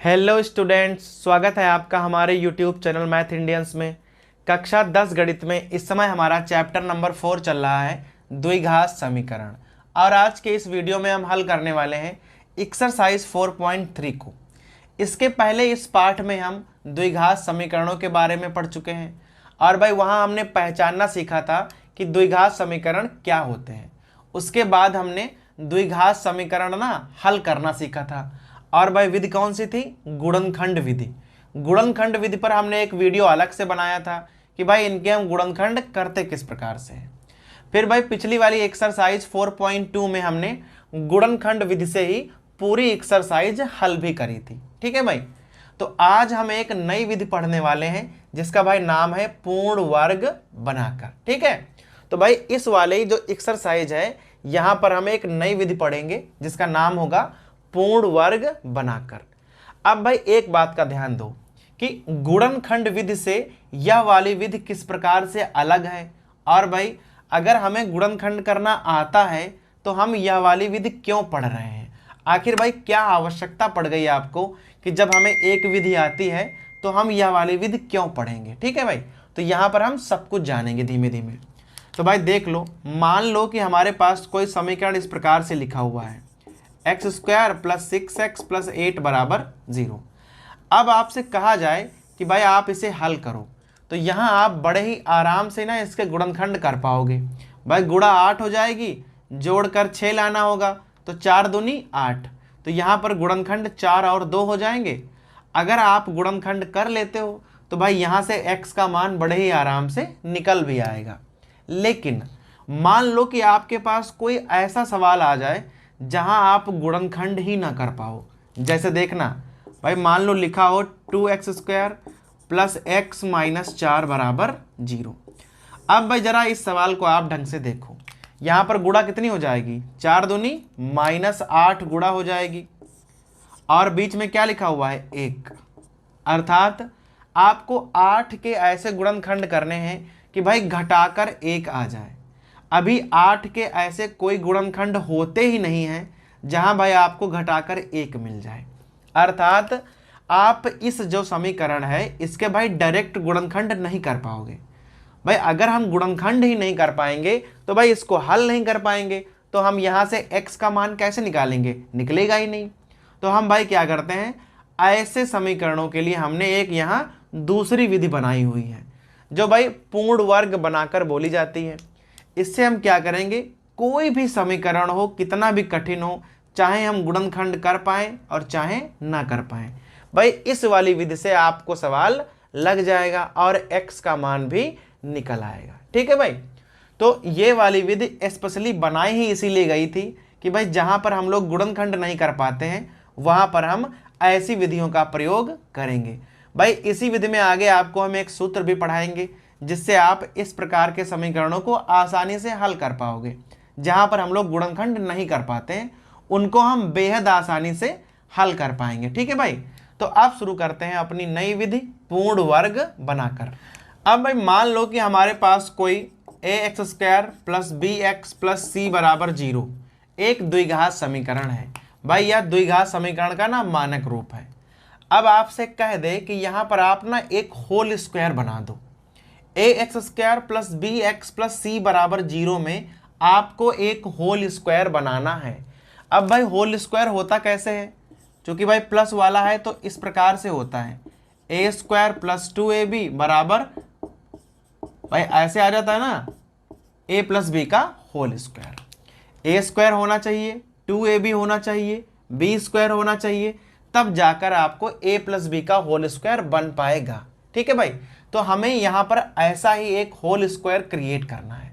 Hello students, स्वागत है आपका हमारे यूट्यूब चैनल मैथ इंडियंस में। कक्षा 10 गणित में इस समय हमारा चैप्टर नंबर 4 चल रहा है द्विघात समीकरण। और आज के इस वीडियो में हम हल करने वाले हैं एक्सरसाइज 4.3 को। इसके पहले इस पाठ में हम द्विघात समीकरणों के बारे में पढ़ चुके हैं और भाई वहाँ हमने पहचानना सीखा था कि द्विघात समीकरण क्या होते हैं। उसके बाद हमने द्विघात समीकरण हल करना सीखा था और भाई विधि कौन सी थी? गुणनखंड विधि। गुणनखंड विधि पर हमने एक वीडियो अलग से बनाया था कि भाई इनके हम गुणनखंड करते किस प्रकार से हैं। फिर भाई पिछली वाली एक्सरसाइज 4.2 में हमने गुणनखंड विधि से ही पूरी एक्सरसाइज हल भी करी थी। ठीक है भाई, तो आज हम एक नई विधि पढ़ने वाले हैं जिसका भाई नाम है पूर्ण वर्ग बनाकर। ठीक है, तो भाई इस वाले जो एक्सरसाइज है यहाँ पर हम एक नई विधि पढ़ेंगे जिसका नाम होगा पूर्ण वर्ग बनाकर। अब भाई एक बात का ध्यान दो कि गुणनखंड विधि से यह वाली विधि किस प्रकार से अलग है, और भाई अगर हमें गुणनखंड करना आता है तो हम यह वाली विधि क्यों पढ़ रहे हैं। आखिर भाई क्या आवश्यकता पड़ गई आपको कि जब हमें एक विधि आती है तो हम यह वाली विधि क्यों पढ़ेंगे। ठीक है भाई, तो यहाँ पर हम सब कुछ जानेंगे धीमे धीमे। तो भाई देख लो, मान लो कि हमारे पास कोई समीकरण इस प्रकार से लिखा हुआ है x square plus 6x plus 8 बराबर 0। अब आपसे कहा जाए कि भाई आप इसे हल करो, तो यहाँ आप बड़े ही आराम से इसके गुणनखंड कर पाओगे। भाई गुणा 8 हो जाएगी, जोड़कर 6 लाना होगा, तो 4 दूनी 8, तो यहाँ पर गुणनखंड 4 और 2 हो जाएंगे। अगर आप गुणनखंड कर लेते हो तो भाई यहाँ से x का मान बड़े ही आराम से निकल भी आएगा। लेकिन मान लो कि आपके पास कोई ऐसा सवाल आ जाए जहां आप गुणनखंड ही ना कर पाओ। जैसे देखना भाई, मान लो लिखा हो 2x square plus x minus 4 बराबर 0। अब भाई जरा इस सवाल को आप ढंग से देखो, यहां पर गुणा कितनी हो जाएगी? 4 दूनी माइनस 8 गुणा हो जाएगी, और बीच में क्या लिखा हुआ है? 1। अर्थात आपको 8 के ऐसे गुणनखंड करने हैं कि भाई घटाकर 1 आ जाए। अभी 8 के ऐसे कोई गुणनखंड होते ही नहीं हैं जहां भाई आपको घटाकर 1 मिल जाए। अर्थात आप इस जो समीकरण है इसके भाई डायरेक्ट गुणनखंड नहीं कर पाओगे। भाई अगर हम गुणनखंड ही नहीं कर पाएंगे तो भाई इसको हल नहीं कर पाएंगे, तो हम यहां से x का मान कैसे निकालेंगे? निकलेगा ही नहीं। तो हम भाई क्या करते हैं, ऐसे समीकरणों के लिए हमने एक यहाँ दूसरी विधि बनाई हुई है जो भाई पूर्ण वर्ग बनाकर बोली जाती है। इससे हम क्या करेंगे, कोई भी समीकरण हो, कितना भी कठिन हो, चाहे हम गुणनखंड कर पाएं और चाहे ना कर पाएं, भाई इस वाली विधि से आपको सवाल लग जाएगा और x का मान भी निकल आएगा। ठीक है भाई, तो ये वाली विधि स्पेशली बनाई ही इसीलिए गई थी कि भाई जहां पर हम लोग गुणनखंड नहीं कर पाते हैं वहां पर हम ऐसी विधियों का प्रयोग करेंगे। भाई इसी विधि में आगे आपको हम एक सूत्र भी पढ़ाएंगे जिससे आप इस प्रकार के समीकरणों को आसानी से हल कर पाओगे। जहां पर हम लोग गुणनखंड नहीं कर पाते हैं उनको हम बेहद आसानी से हल कर पाएंगे। ठीक है भाई, तो अब शुरू करते हैं अपनी नई विधि पूर्ण वर्ग बनाकर। अब भाई मान लो कि हमारे पास कोई ax square plus bx plus c बराबर 0 एक द्विघात समीकरण है। भाई यह द्विघात समीकरण का मानक रूप है। अब आपसे कह दे कि यहां पर आप एक होल स्क्वायर बना दो। ax square plus bx plus c बराबर 0 में आपको एक होल स्क्वायर बनाना है। अब भाई होल स्क्वायर होता कैसे है? क्योंकि भाई प्लस वाला है तो इस प्रकार से होता है a स्क्वायर प्लस 2ab बराबर, भाई ऐसे आ जाता है ना, a प्लस b का होल स्क्वायर। a स्क्वायर होना चाहिए, 2ab होना चाहिए, b स्क्वायर होना चाहिए, तब जाकर आपको a प्लस b का होल स्क्वायर बन पाएगा। ठीक है भाई, तो हमें यहां पर ऐसा ही एक होल स्क्वायर क्रिएट करना है।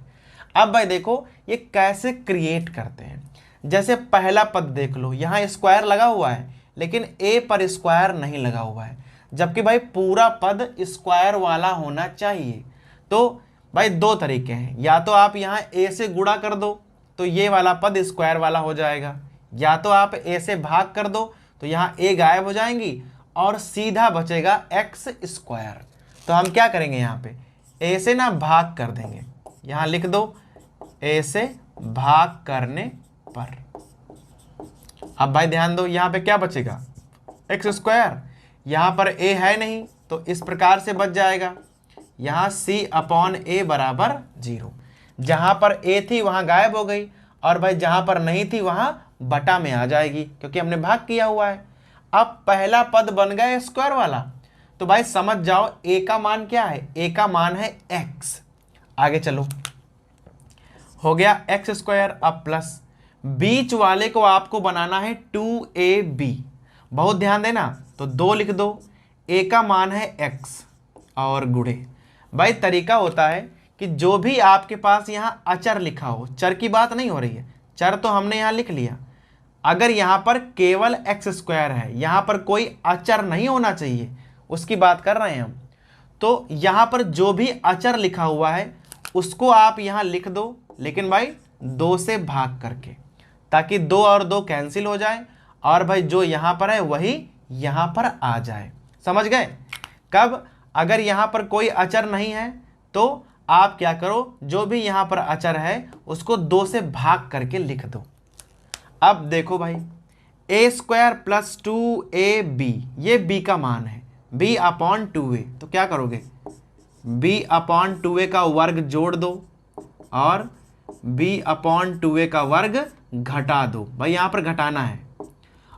अब भाई देखो ये कैसे क्रिएट करते हैं। जैसे पहला पद देख लो, यहां स्क्वायर लगा हुआ है लेकिन a पर स्क्वायर नहीं लगा हुआ है, जबकि भाई पूरा पद स्क्वायर वाला होना चाहिए। तो भाई दो तरीके हैं, या तो आप यहाँ a से गुणा कर दो तो ये वाला पद स्क्वायर वाला हो जाएगा, या तो आप a से भाग कर दो तो यहाँ a गायब हो जाएंगी और सीधा बचेगा x स्क्वायर। तो हम क्या करेंगे, यहाँ पे a से भाग कर देंगे, यहाँ लिख दो a से भाग करने पर। अब भाई ध्यान दो, यहाँ पे क्या बचेगा? एक्स स्क्वायर, यहाँ पर a है नहीं तो इस प्रकार से बच जाएगा, यहाँ c अपॉन a बराबर 0। जहाँ पर a थी वहाँ गायब हो गई, और भाई जहाँ पर नहीं थी वहाँ बटा में आ जाएगी क्योंकि हमने भाग किया हुआ है। अब पहला पद बन गया स्क्वायर वाला, तो भाई समझ जाओ a का मान क्या है, a का मान है x। आगे चलो, हो गया एक्स स्क्वायर। अब प्लस बीच वाले को आपको बनाना है 2ab, बहुत ध्यान देना, तो 2 लिख दो, a का मान है x और गुणे। भाई तरीका होता है कि जो भी आपके पास यहाँ अचर लिखा हो, चर की बात नहीं हो रही है, चर तो हमने यहाँ लिख लिया, अगर यहाँ पर केवल एक्स स्क्वायर है, यहाँ पर कोई अचर नहीं होना चाहिए, उसकी बात कर रहे हैं हम, तो यहाँ पर जो भी अचर लिखा हुआ है उसको आप यहाँ लिख दो, लेकिन भाई 2 से भाग करके, ताकि 2 और 2 कैंसिल हो जाए, और भाई जो यहाँ पर है वही यहाँ पर आ जाए। समझ गए? कब? अगर यहाँ पर कोई अचर नहीं है तो आप क्या करो, जो भी यहाँ पर अचर है उसको 2 से भाग करके लिख दो। अब देखो भाई, a स्क्वायर प्लस 2ab, ये b का मान है, b अपॉन 2a, तो क्या करोगे, b अपॉन 2a का वर्ग जोड़ दो और b अपॉन 2a का वर्ग घटा दो। भाई यहाँ पर घटाना है,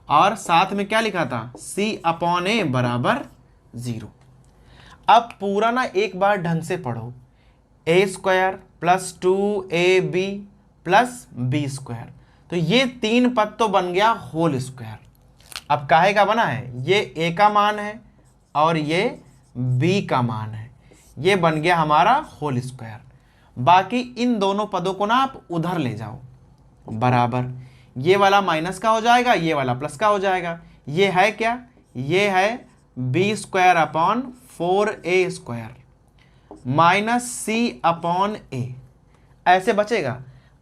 और साथ में क्या लिखा था, c अपॉन a बराबर 0। अब पूरा ना एक बार ढंग से पढ़ो, a square plus 2ab plus b square, तो ये 3 पद तो बन गया होल स्क्वायर। अब काहे का बना है, ये a का मान है और ये b का मान है, ये बन गया हमारा होल स्क्वायर। बाकी इन दोनों पदों को ना आप उधर ले जाओ, बराबर, ये वाला माइनस का हो जाएगा, ये वाला प्लस का हो जाएगा। ये है क्या, ये है b square upon 4a square minus c upon a, ऐसे बचेगा।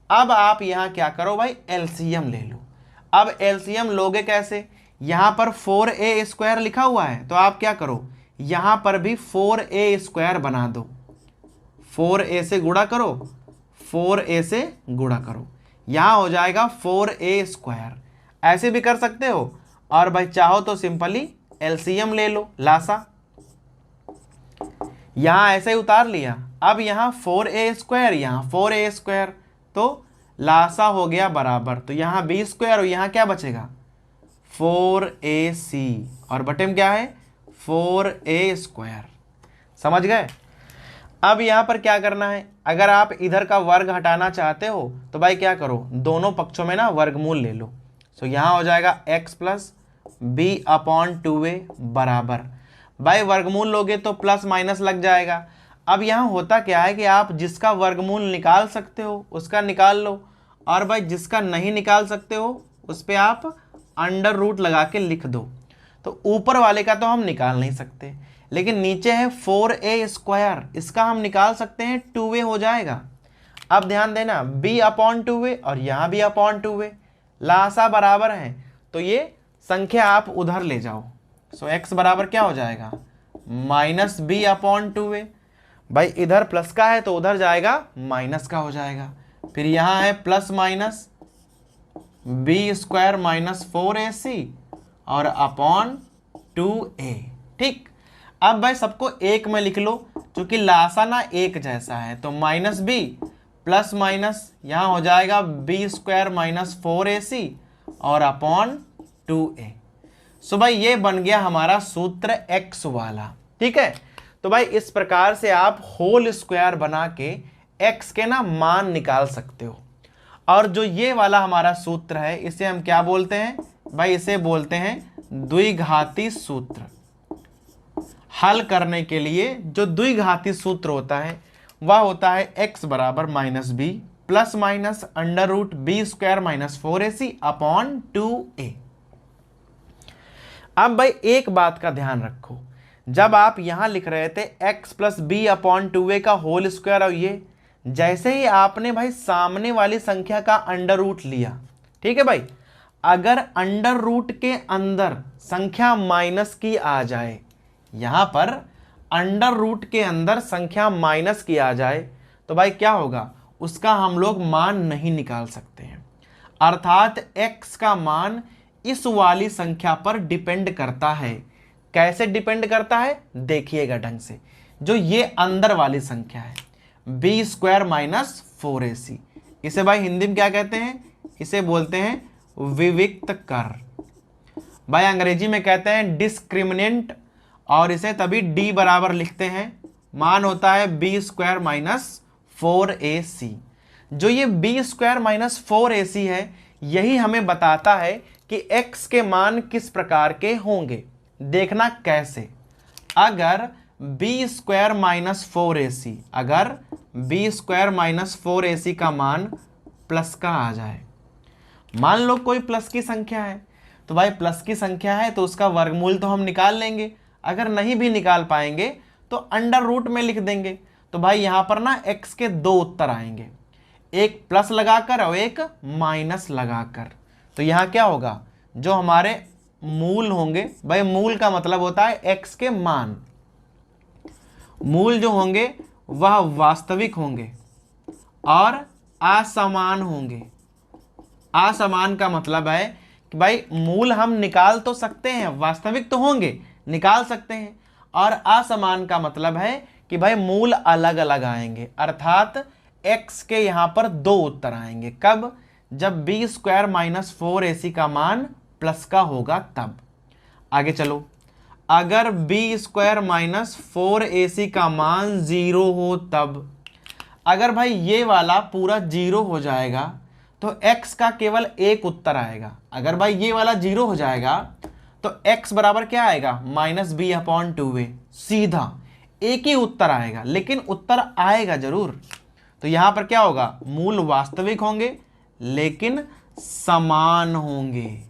अब आप यहाँ क्या करो भाई, एलसीएम ले लो। अब एलसीएम लोगे कैसे, यहाँ पर 4a स्क्वायर लिखा हुआ है, तो आप क्या करो, यहाँ पर भी 4a स्क्वायर बना दो, 4a से गुणा करो, 4a से गुणा करो, यहाँ हो जाएगा 4a स्क्वायर। ऐसे भी कर सकते हो, और भाई चाहो तो सिंपली एलसीएम ले लो, लासा, यहाँ ऐसे ही उतार लिया। अब यहाँ 4a स्क्वायर, यहाँ 4a स्क्वायर, तो लासा हो गया बराबर, तो यहाँ b स्क्वायर और यहाँ क्या बचेगा, 4ac, और बटे में क्या है, 4a स्क्वायर। समझ गए? अब यहाँ पर क्या करना है, अगर आप इधर का वर्ग हटाना चाहते हो तो भाई क्या करो, दोनों पक्षों में ना वर्गमूल ले लो। तो यहाँ हो जाएगा x plus b upon 2a बराबर, भाई वर्गमूल लोगे तो प्लस माइनस लग जाएगा। अब यहाँ होता क्या है कि आप जिसका वर्गमूल निकाल सकते हो उसका निकाल लो, और भाई जिसका नहीं निकाल सकते हो उस पर आप अंडर रूट लगा के लिख दो। तो ऊपर वाले का तो हम निकाल नहीं सकते, लेकिन नीचे है 4a स्क्वायर, इसका हम निकाल सकते हैं, 2a हो जाएगा। अब ध्यान देना, b अपॉन 2a और यहाँ भी अपॉन 2a, लासा बराबर है, तो ये संख्या आप उधर ले जाओ। सो x बराबर क्या हो जाएगा, माइनस b अपॉन 2a। भाई इधर प्लस का है तो उधर जाएगा माइनस का हो जाएगा। फिर यहाँ है plus minus b square minus 4ac और अपॉन 2a। ठीक, अब भाई सबको एक में लिख लो, क्योंकि लासा ना एक जैसा है, तो माइनस b प्लस माइनस यहाँ हो जाएगा b स्क्वायर माइनस 4ac और अपॉन 2a। सो भाई ये बन गया हमारा सूत्र x वाला। ठीक है, तो भाई इस प्रकार से आप होल स्क्वायर बना के x के ना मान निकाल सकते हो। और जो ये वाला हमारा सूत्र है इसे हम क्या बोलते हैं भाई, इसे बोलते हैं द्विघाती सूत्र। हल करने के लिए जो द्विघाती सूत्र होता है वह होता है x बराबर minus b plus minus under root b square minus 4ac upon 2a। अब भाई एक बात का ध्यान रखो, जब आप यहां लिख रहे थे x plus B upon 2a का होल स्क्वायर, और ये जैसे ही आपने भाई सामने वाली संख्या का अंडर रूट लिया, ठीक है भाई, अगर अंडर रूट के अंदर संख्या माइनस की आ जाए, यहां पर अंडर रूट के अंदर संख्या माइनस की आ जाए, तो भाई क्या होगा, उसका हम लोग मान नहीं निकाल सकते हैं। अर्थात x का मान इस वाली संख्या पर डिपेंड करता है। कैसे डिपेंड करता है देखिएगा ढंग से। जो ये अंदर वाली संख्या है बी स्क्वायर माइनस 4ac, इसे भाई हिंदी में क्या कहते हैं, इसे बोलते हैं विविक्त कर। भाई अंग्रेजी में कहते हैं डिस्क्रिमिनेंट, और इसे तभी डी बराबर लिखते हैं, मान होता है बी स्क्वायर माइनस 4ac। जो ये बी स्क्वायर माइनस 4ac है यही हमें बताता है कि x के मान किस प्रकार के होंगे। देखना कैसे, अगर बी स्क्वायर माइनस 4ac, अगर बी स्क्वायर माइनस 4ac का मान प्लस का आ जाए, मान लो कोई प्लस की संख्या है, तो भाई प्लस की संख्या है तो उसका वर्गमूल तो हम निकाल लेंगे, अगर नहीं भी निकाल पाएंगे तो अंडर रूट में लिख देंगे। तो भाई यहां पर ना x के दो उत्तर आएंगे, एक प्लस लगाकर और एक माइनस लगाकर। तो यहां क्या होगा, जो हमारे मूल होंगे, भाई मूल का मतलब होता है x के मान, मूल जो होंगे वह वास्तविक होंगे और असमान होंगे। असमान का मतलब है कि भाई मूल हम निकाल तो सकते हैं, वास्तविक तो होंगे, निकाल सकते हैं, और असमान का मतलब है कि भाई मूल अलग अलग आएंगे, अर्थात x के यहां पर दो उत्तर आएंगे। कब, जब बी स्क्वायर माइनस 4ac का मान प्लस का होगा तब। आगे चलो, अगर बी स्क्वायर माइनस 4ac का मान 0 हो तब। अगर भाई ये वाला पूरा 0 हो जाएगा तो x का केवल एक उत्तर आएगा। अगर भाई ये वाला 0 हो जाएगा तो x बराबर क्या आएगा, माइनस बी अपॉन 2a, सीधा एक ही उत्तर आएगा, लेकिन उत्तर आएगा जरूर। तो यहां पर क्या होगा, मूल वास्तविक होंगे लेकिन समान होंगे,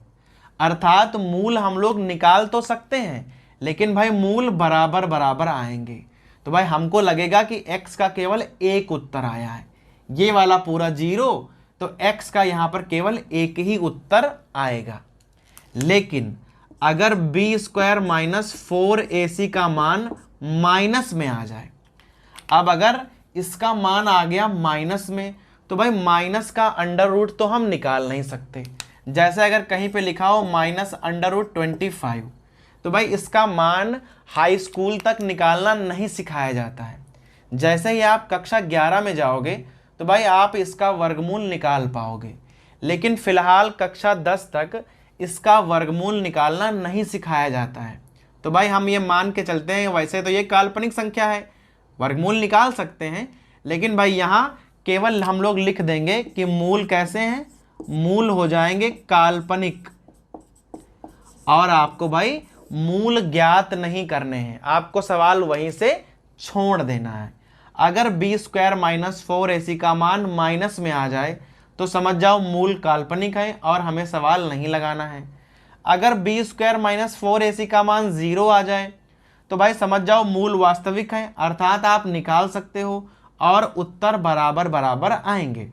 अर्थात मूल हम लोग निकाल तो सकते हैं लेकिन भाई मूल बराबर बराबर आएंगे। तो भाई हमको लगेगा कि x का केवल एक उत्तर आया है, ये वाला पूरा 0, तो x का यहां पर केवल एक ही उत्तर आएगा। लेकिन अगर बी स्क्वायर माइनस 4ac का मान माइनस में आ जाए, अब अगर इसका मान आ गया माइनस में तो भाई माइनस का अंडर रूट तो हम निकाल नहीं सकते। जैसे अगर कहीं पे लिखा हो माइनस अंडर रूट 25, तो भाई इसका मान हाई स्कूल तक निकालना नहीं सिखाया जाता है। जैसे ही आप कक्षा 11 में जाओगे तो भाई आप इसका वर्गमूल निकाल पाओगे, लेकिन फिलहाल कक्षा 10 तक इसका वर्गमूल निकालना नहीं सिखाया जाता है। तो भाई हम ये मान के चलते हैं, वैसे तो ये काल्पनिक संख्या है, वर्गमूल निकाल सकते हैं, लेकिन भाई यहाँ केवल हम लोग लिख देंगे कि मूल कैसे हैं, मूल हो जाएंगे काल्पनिक, और आपको भाई मूल ज्ञात नहीं करने हैं, आपको सवाल वहीं से छोड़ देना है। अगर बी स्क्वायर माइनस 4ac का मान माइनस में आ जाए तो समझ जाओ मूल काल्पनिक है और हमें सवाल नहीं लगाना है। अगर बी स्क्वायर माइनस 4ac का मान 0 आ जाए तो भाई समझ जाओ मूल वास्तविक है, अर्थात आप निकाल सकते हो और उत्तर बराबर बराबर आएंगे।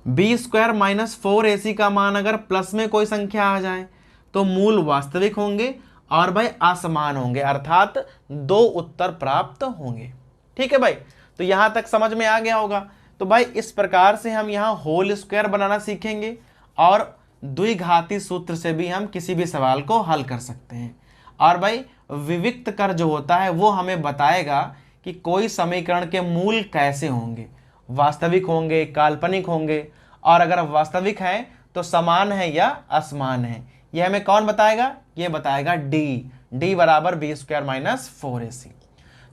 बी स्क्वायर माइनस 4ac का मान अगर प्लस में कोई संख्या आ जाए तो मूल वास्तविक होंगे और भाई असमान होंगे, अर्थात दो उत्तर प्राप्त होंगे। ठीक है भाई, तो यहां तक समझ में आ गया होगा। तो भाई इस प्रकार से हम यहाँ होल स्क्वायर बनाना सीखेंगे और द्विघाती सूत्र से भी हम किसी भी सवाल को हल कर सकते हैं। और भाई विविक्त कर जो होता है वो हमें बताएगा कि कोई समीकरण के मूल कैसे होंगे, वास्तविक होंगे, काल्पनिक होंगे, और अगर वास्तविक है तो समान है या असमान है, यह हमें कौन बताएगा, ये बताएगा डी बराबर बी स्क्वायर माइनस 4ac।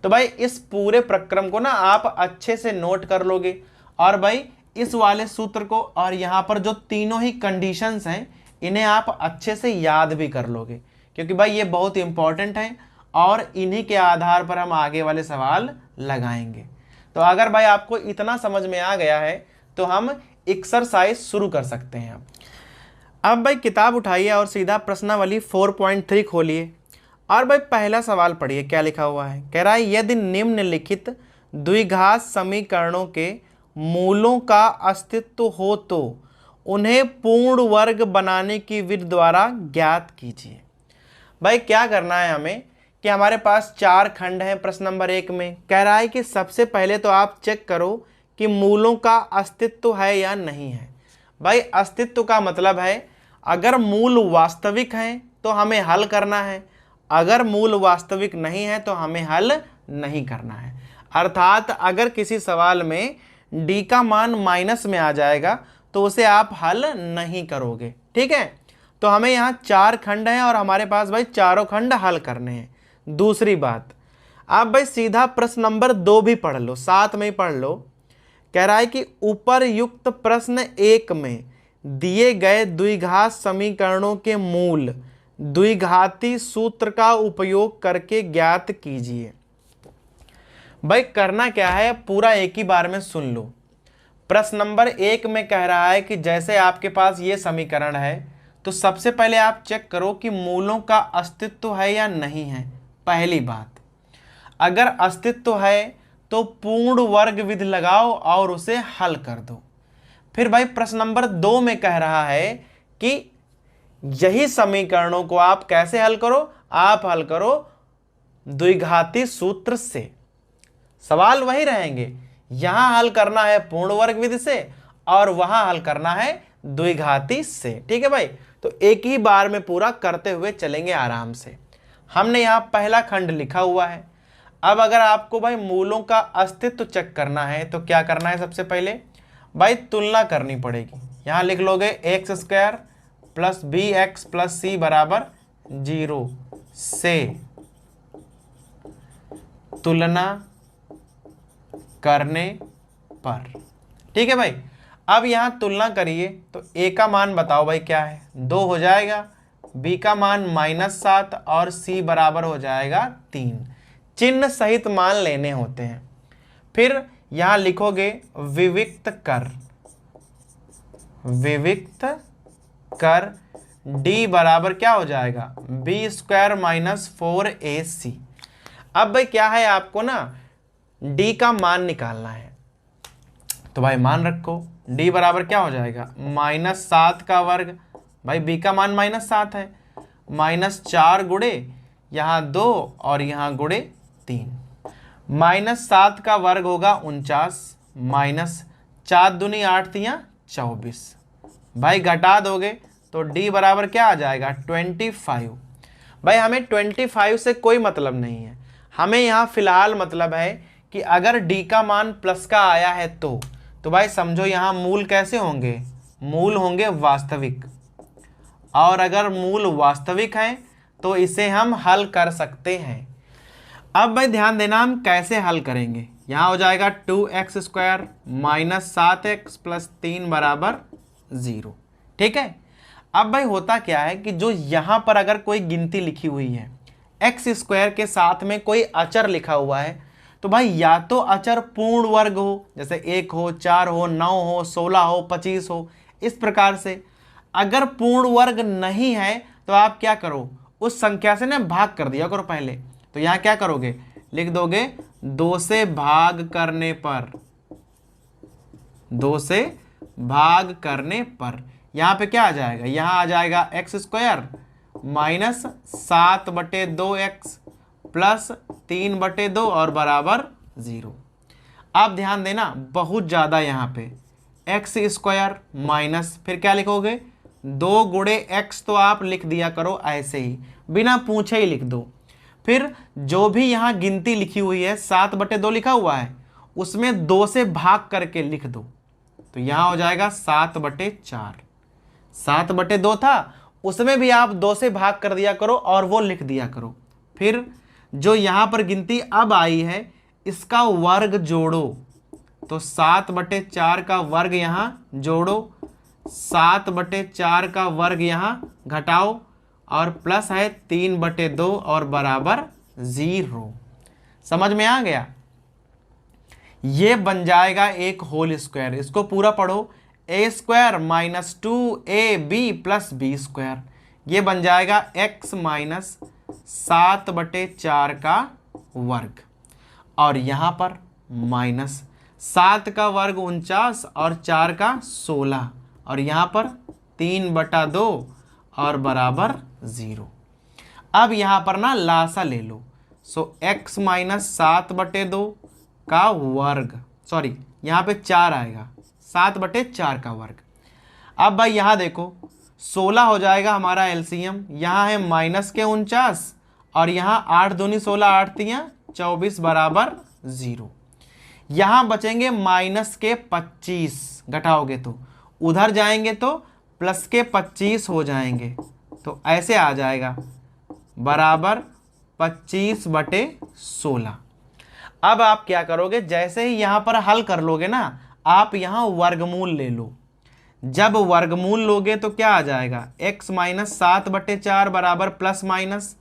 तो भाई इस पूरे प्रक्रम को ना आप अच्छे से नोट कर लोगे, और भाई इस वाले सूत्र को और यहाँ पर जो तीनों ही कंडीशंस हैं इन्हें आप अच्छे से याद भी कर लोगे, क्योंकि भाई ये बहुत इंपॉर्टेंट है और इन्हीं के आधार पर हम आगे वाले सवाल लगाएंगे। तो अगर भाई आपको इतना समझ में आ गया है तो हम एक्सरसाइज शुरू कर सकते हैं। अब भाई किताब उठाइए और सीधा प्रश्नावली 4.3 खोलिए और भाई पहला सवाल पढ़िए क्या लिखा हुआ है। कह रहा है यदि निम्नलिखित द्विघात समीकरणों के मूलों का अस्तित्व हो तो उन्हें पूर्ण वर्ग बनाने की विधि द्वारा ज्ञात कीजिए। भाई क्या करना है हमें कि हमारे पास 4 खंड हैं। प्रश्न नंबर 1 में कह रहा है कि सबसे पहले तो आप चेक करो कि मूलों का अस्तित्व है या नहीं है। भाई अस्तित्व का मतलब है अगर मूल वास्तविक हैं तो हमें हल करना है, अगर मूल वास्तविक नहीं है तो हमें हल नहीं करना है। अर्थात अगर किसी सवाल में d का मान माइनस में आ जाएगा तो उसे आप हल नहीं करोगे। ठीक है, तो हमें यहाँ 4 खंड हैं और हमारे पास भाई चारों खंड हल करने हैं। दूसरी बात, आप भाई सीधा प्रश्न नंबर 2 भी पढ़ लो, साथ में ही पढ़ लो। कह रहा है कि उपरयुक्त प्रश्न 1 में दिए गए द्विघात समीकरणों के मूल द्विघाती सूत्र का उपयोग करके ज्ञात कीजिए। भाई करना क्या है, पूरा एक ही बार में सुन लो। प्रश्न नंबर 1 में कह रहा है कि जैसे आपके पास ये समीकरण है तो सबसे पहले आप चेक करो कि मूलों का अस्तित्व है या नहीं है। पहली बात, अगर अस्तित्व है तो पूर्ण वर्ग विधि लगाओ और उसे हल कर दो। फिर भाई प्रश्न नंबर 2 में कह रहा है कि यही समीकरणों को आप कैसे हल करो, आप हल करो द्विघाती सूत्र से। सवाल वही रहेंगे, यहां हल करना है पूर्ण वर्ग विधि से और वहां हल करना है द्विघाती से। ठीक है भाई, तो एक ही बार में पूरा करते हुए चलेंगे आराम से। हमने यहां पहला खंड लिखा हुआ है। अब अगर आपको भाई मूलों का अस्तित्व चेक करना है तो क्या करना है, सबसे पहले भाई तुलना करनी पड़ेगी। यहां लिख लोगे x square plus b x plus c बराबर 0 से तुलना करने पर। ठीक है भाई, अब यहां तुलना करिए तो ए का मान बताओ भाई क्या है, 2 हो जाएगा, बी का मान -7 और सी बराबर हो जाएगा 3। चिन्ह सहित मान लेने होते हैं। फिर यहां लिखोगे विविक्त कर d बराबर क्या हो जाएगा, बी स्क्वायर माइनस 4ac। अब भाई क्या है, आपको ना d का मान निकालना है, तो भाई मान रखो d बराबर क्या हो जाएगा, -7 का वर्ग। भाई b का मान -7 है, -4 गुणे यहाँ 2 और यहाँ गुणे 3। -7 का वर्ग होगा 49, -4 दूनी 8 तियां 24। भाई घटा दोगे तो d बराबर क्या आ जाएगा, 25। भाई हमें 25 से कोई मतलब नहीं है, हमें यहाँ फिलहाल मतलब है कि अगर d का मान प्लस का आया है तो भाई समझो यहाँ मूल कैसे होंगे, मूल होंगे वास्तविक। और अगर मूल वास्तविक हैं तो इसे हम हल कर सकते हैं। अब भाई ध्यान देना हम कैसे हल करेंगे। यहाँ हो जाएगा 2x square minus 7x plus 3 बराबर 0। ठीक है, अब भाई होता क्या है कि जो यहाँ पर अगर कोई गिनती लिखी हुई है, x स्क्वायर के साथ में कोई अचर लिखा हुआ है, तो भाई या तो अचर पूर्ण वर्ग हो, जैसे 1 हो, 4 हो, 9 हो, 16 हो, 25 हो, इस प्रकार से। अगर पूर्ण वर्ग नहीं है तो आप क्या करो, उस संख्या से ना भाग कर दिया करो पहले। तो यहाँ क्या करोगे, लिख दोगे 2 से भाग करने पर, 2 से भाग करने पर यहाँ पे क्या आ जाएगा, यहाँ आ जाएगा x square minus 7/2x plus 3/2 और बराबर 0। आप ध्यान देना बहुत ज़्यादा यहाँ पे x स्क्वायर माइनस, फिर क्या लिखोगे 2 गुणे x, तो आप लिख दिया करो ऐसे ही बिना पूछे ही लिख दो। फिर जो भी यहाँ गिनती लिखी हुई है 7/2 लिखा हुआ है, उसमें 2 से भाग करके लिख दो, तो यहाँ हो जाएगा 7/4। 7/2 था, उसमें भी आप 2 से भाग कर दिया करो और वो लिख दिया करो। फिर जो यहाँ पर गिनती अब आई है इसका वर्ग जोड़ो, तो 7/4 का वर्ग यहाँ जोड़ो, 7/4 का वर्ग यहाँ घटाओ और प्लस है 3/2 और बराबर 0। समझ में आ गया, ये बन जाएगा एक होल स्क्वायर। इसको पूरा पढ़ो, a square minus 2ab plus b square, ये बन जाएगा x माइनस 7/4 का वर्ग। और यहाँ पर माइनस 7 का वर्ग 49 और 4 का 16 और यहाँ पर 3/2 और बराबर 0। अब यहाँ पर ना लासा ले लो, सो x माइनस 7/2 का वर्ग, सॉरी यहाँ पे 4 आएगा, 7/4 का वर्ग। अब भाई यहाँ देखो 16 हो जाएगा हमारा एलसीएम। यहाँ है माइनस के 49 और यहाँ 8 दूनी 16, 8 तियां 24 बराबर 0। यहाँ बचेंगे माइनस के 25, घटाओगे तो उधर जाएंगे तो प्लस के 25 हो जाएंगे, तो ऐसे आ जाएगा बराबर 25/16। अब आप क्या करोगे, जैसे ही यहाँ पर हल कर लोगे ना, आप यहाँ वर्गमूल ले लो। जब वर्गमूल लोगे तो क्या आ जाएगा, x माइनस 7/4 बराबर प्लस माइनस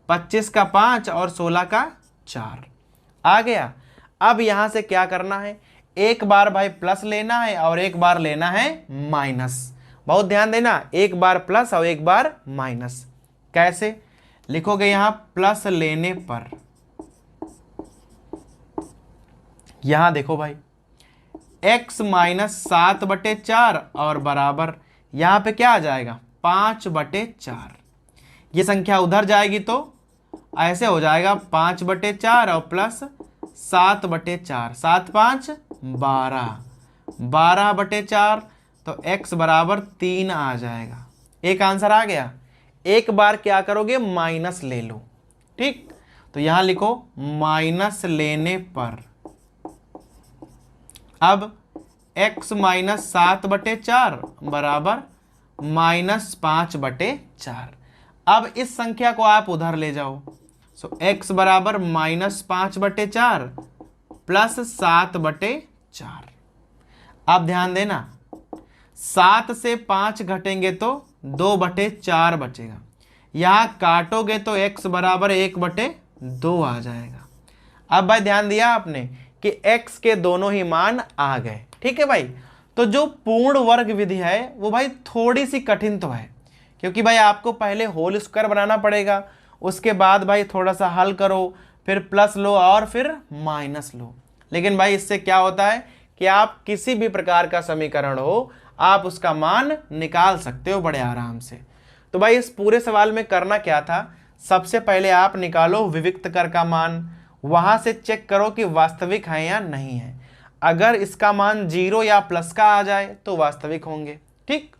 25 का 5 और 16 का 4 आ गया। अब यहाँ से क्या करना है, एक बार भाई प्लस लेना है और एक बार लेना है माइनस। बहुत ध्यान देना, एक बार प्लस और एक बार माइनस। कैसे लिखोगे, यहाँ प्लस लेने पर यहाँ देखो भाई x माइनस 7/4 और बराबर यहाँ पे क्या आ जाएगा 5/4। ये संख्या उधर जाएगी तो ऐसे हो जाएगा 5/4 और प्लस 7/4, 7 5 12, 12/4, तो x बराबर 3 आ जाएगा। एक आंसर आ गया। एक बार क्या करोगे, माइनस ले लो। ठीक, तो यहां लिखो माइनस लेने पर अब x माइनस 7/4 बराबर माइनस 5/4। अब इस संख्या को आप उधर ले जाओ, सो x बराबर माइनस 5/4 प्लस 7/4। अब ध्यान देना, 7 से 5 घटेंगे तो 2/4 बचेगा। यहाँ काटोगे तो x बराबर 1/2 आ जाएगा। अब भाई ध्यान दिया आपने कि x के दोनों ही मान आ गए। ठीक है भाई, तो जो पूर्ण वर्ग विधि है वो भाई थोड़ी सी कठिन तो है, क्योंकि भाई आपको पहले होल स्क्वायर बनाना पड़ेगा, उसके बाद भाई थोड़ा सा हल करो, फिर प्लस लो और फिर माइनस लो। लेकिन भाई इससे क्या होता है कि आप किसी भी प्रकार का समीकरण हो, आप उसका मान निकाल सकते हो बड़े आराम से। तो भाई इस पूरे सवाल में करना क्या था, सबसे पहले आप निकालो विविक्त कर का मान, वहां से चेक करो कि वास्तविक है या नहीं है। अगर इसका मान 0 या प्लस का आ जाए तो वास्तविक होंगे। ठीक,